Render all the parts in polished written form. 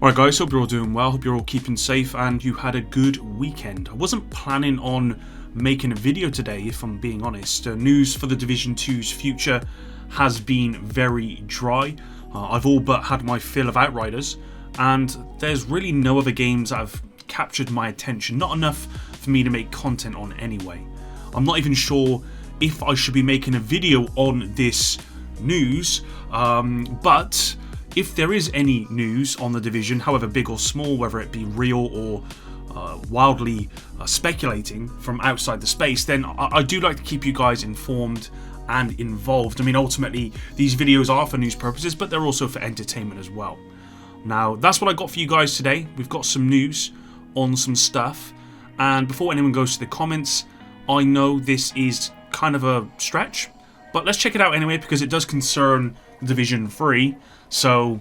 Alright guys, hope you're all doing well, hope you're all keeping safe and you had a good weekend. I wasn't planning on making a video today, if I'm being honest. News for the Division 2's future has been very dry. I've all but had my fill of Outriders, and there's really no other games that have captured my attention, not enough for me to make content on anyway. I'm not even sure if I should be making a video on this news, but if there is any news on the Division, however big or small, whether it be real or wildly speculating from outside the space, then I do like to keep you guys informed and involved. I mean, ultimately, these videos are for news purposes, but they're also for entertainment as well. Now, that's what I got for you guys today. We've got some news on some stuff, and before anyone goes to the comments, I know this is kind of a stretch, but let's check it out anyway because it does concern Division 3. So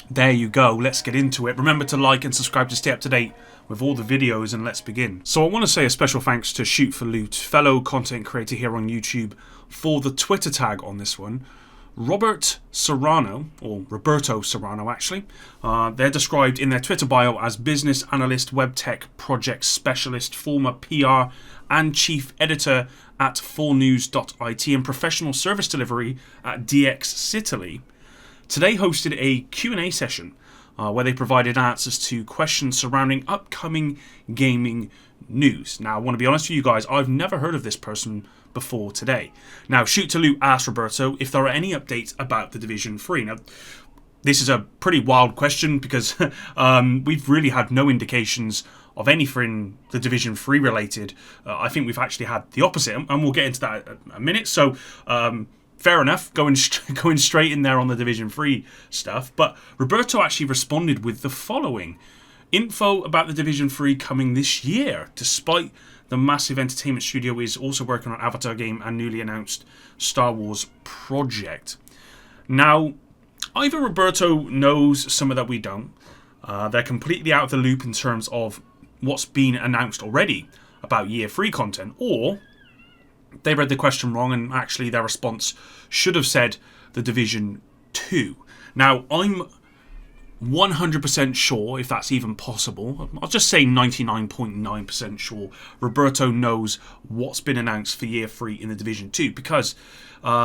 there you go, let's get into it. Remember to like and subscribe to stay up to date with all the videos, and let's begin. So I want to say a special thanks to Shoot for Loot, fellow content creator here on YouTube, for the Twitter tag on this one. Roberto Serrano actually, they're described in their Twitter bio as business analyst, web tech project specialist, former PR and chief editor at 4news.it and professional service delivery at DX Citaly. Today hosted a Q&A session where they provided answers to questions surrounding upcoming gaming news. Now, I want to be honest with you guys, I've never heard of this person before today. Now, Shoot to Loot asked Roberto if there are any updates about the Division 3. Now, this is a pretty wild question because we've really had no indications of anything the Division 3 related. I think we've actually had the opposite, and we'll get into that in a minute. So, fair enough, going straight in there on the Division 3 stuff. But Roberto actually responded with the following. Info about the Division 3 coming this year, despite the massive entertainment studio is also working on Avatar game and newly announced Star Wars project. Now, either Roberto knows some of that we don't, they're completely out of the loop in terms of what's been announced already about Year 3 content, or they read the question wrong and actually their response should have said the Division 2. Now, I'm 100% sure, if that's even possible, I'll just say 99.9% sure, Roberto knows what's been announced for Year 3 in the Division 2 because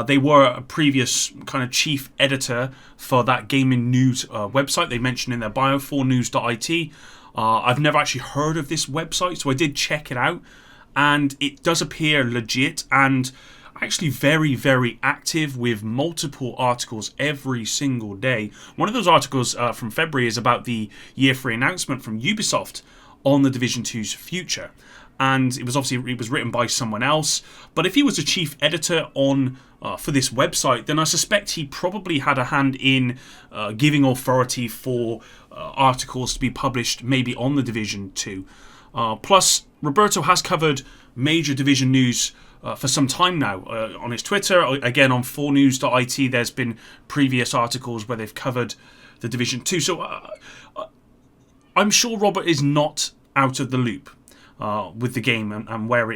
they were a previous kind of chief editor for that gaming news website they mentioned in their bio, 4news.it. I've never actually heard of this website, so I did check it out, and it does appear legit and actually very, very active with multiple articles every single day. One of those articles from February is about the Year 3 announcement from Ubisoft on the Division 2's future. And it was written by someone else. But if he was a chief editor on for this website, then I suspect he probably had a hand in giving authority for articles to be published maybe on the Division 2. Plus, Roberto has covered major Division news for some time now on his Twitter. Again, on 4news.it, there's been previous articles where they've covered the Division 2. So I'm sure Robert is not out of the loop with the game and where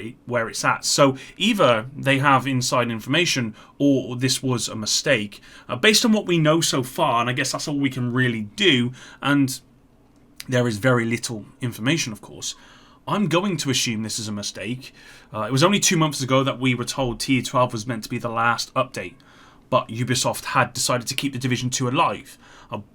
it's at. So either they have inside information or this was a mistake. Based on what we know so far, and I guess that's all we can really do, and there is very little information, of course, I'm going to assume this is a mistake. It was only 2 months ago that we were told TE12 was meant to be the last update, but Ubisoft had decided to keep the Division 2 alive.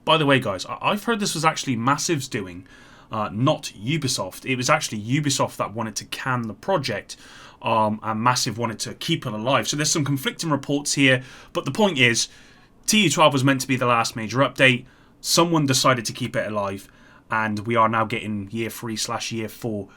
By the way, guys, I've heard this was actually Massive's doing, not Ubisoft. It was actually Ubisoft that wanted to can the project, and Massive wanted to keep it alive. So there's some conflicting reports here, but the point is, TE12 was meant to be the last major update. Someone decided to keep it alive, and we are now getting Year 3/Year 4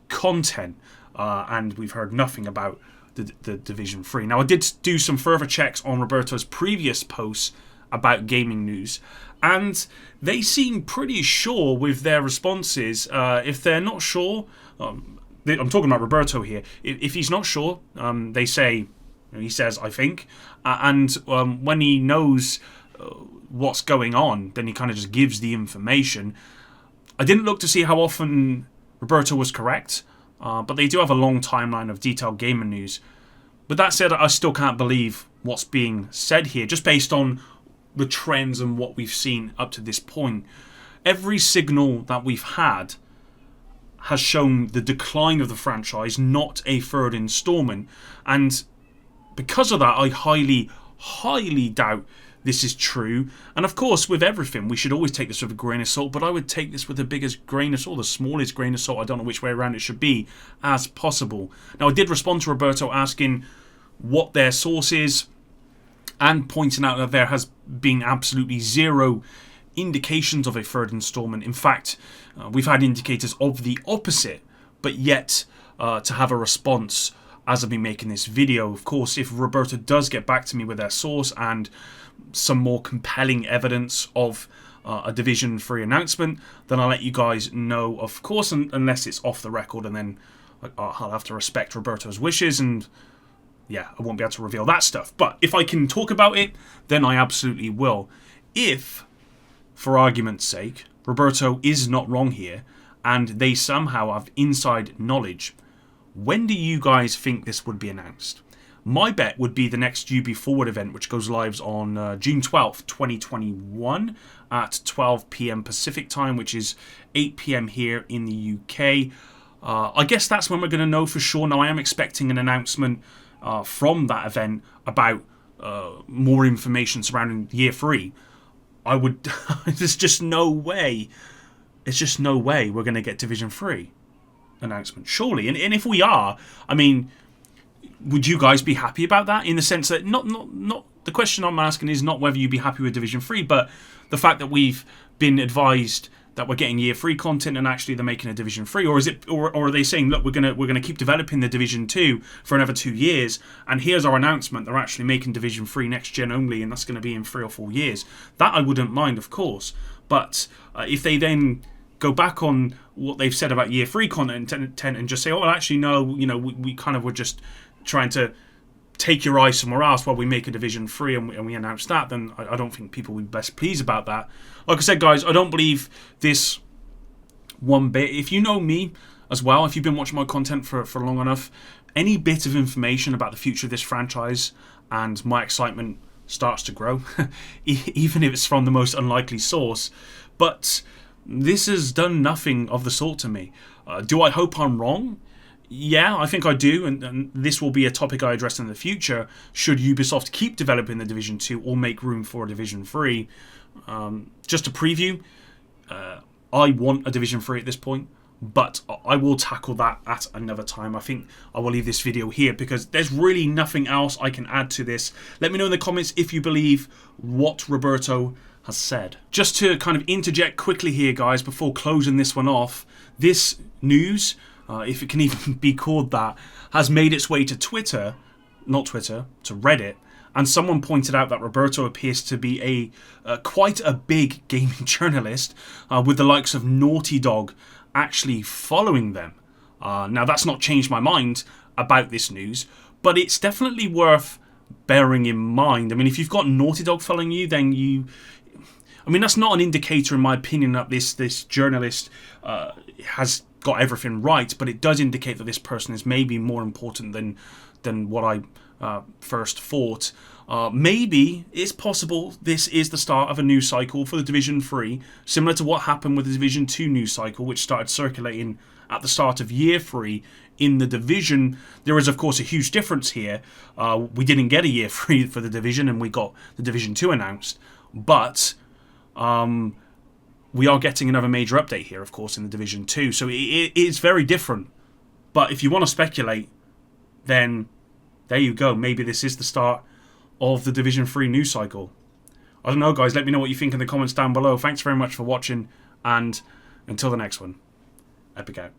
content, and we've heard nothing about the Division 3. Now, I did do some further checks on Roberto's previous posts about gaming news, and they seem pretty sure with their responses. If they're not sure, I'm talking about Roberto here, if he's not sure, they say, he says, I think, and when he knows what's going on, then he kind of just gives the information. I didn't look to see how often Roberto was correct, but they do have a long timeline of detailed gaming news. But that said, I still can't believe what's being said here, just based on the trends and what we've seen up to this point. every signal that we've had has shown the decline of the franchise, not a third installment. And because of that, I highly doubt this is true. And of course, with everything, we should always take this with a grain of salt, but I would take this with the biggest grain of salt, the smallest grain of salt, I don't know which way around it should be, as possible. Now, I did respond to Roberto asking what their source is and pointing out that there has been absolutely zero indications of a third installment. In fact, we've had indicators of the opposite, but yet to have a response as I've been making this video. Of course, if Roberto does get back to me with their source and some more compelling evidence of a Division 3 announcement, then I'll let you guys know, of course, unless it's off the record, and then I'll have to respect Roberto's wishes, and yeah, I won't be able to reveal that stuff. But if I can talk about it, then I absolutely will. If, for argument's sake, Roberto is not wrong here, and they somehow have inside knowledge, when do you guys think this would be announced? My bet would be the next Ubi Forward event, which goes live on June 12th, 2021 at 12 PM Pacific time, which is 8 PM here in the UK. I guess that's when we're going to know for sure. Now, I am expecting an announcement from that event about more information surrounding Year 3. There's just no way. It's just no way we're going to get Division 3 announcement, surely. And if we are, I mean, would you guys be happy about that? In the sense that not the question I'm asking is not whether you'd be happy with Division 3, but the fact that we've been advised that we're getting Year 3 content and actually they're making a Division 3, or is it, or are they saying, look, we're gonna keep developing the Division 2 for another 2 years, and here's our announcement, they're actually making Division 3 next gen only, and that's going to be in 3 or 4 years. That I wouldn't mind, of course, but if they then go back on what they've said about Year 3 content and just say, oh, well, actually, no, you know, we kind of were just trying to take your eye somewhere else while we make a Division 3 and we announce that, then I don't think people would be best pleased about that. Like I said, guys, I don't believe this one bit. If you know me as well, if you've been watching my content for long enough, any bit of information about the future of this franchise and my excitement starts to grow, even if it's from the most unlikely source. But this has done nothing of the sort to me. Do I hope I'm wrong? Yeah, I think I do, and this will be a topic I address in the future, should Ubisoft keep developing the Division 2 or make room for a Division 3. Just a preview, I want a Division 3 at this point, but I will tackle that at another time. I think I will leave this video here because there's really nothing else I can add to this. Let me know in the comments if you believe what Roberto has said. Just to kind of interject quickly here, guys, before closing this one off, this news, if it can even be called that, has made its way to Twitter, not Twitter, to Reddit, and someone pointed out that Roberto appears to be quite a big gaming journalist, with the likes of Naughty Dog actually following them. Now, that's not changed my mind about this news, but it's definitely worth bearing in mind. I mean, if you've got Naughty Dog following you, then I mean, that's not an indicator, in my opinion, that this journalist has got everything right, but it does indicate that this person is maybe more important than what I first thought. Maybe it's possible this is the start of a news cycle for the Division 3, similar to what happened with the Division 2 news cycle, which started circulating at the start of Year 3 in the Division. There is, of course, a huge difference here. We didn't get a Year 3 for the Division, and we got the Division 2 announced, but we are getting another major update here, of course, in the Division 2. So it is very different. But if you want to speculate, then there you go. Maybe this is the start of the Division 3 news cycle. I don't know, guys. Let me know what you think in the comments down below. Thanks very much for watching, and until the next one, Epic out.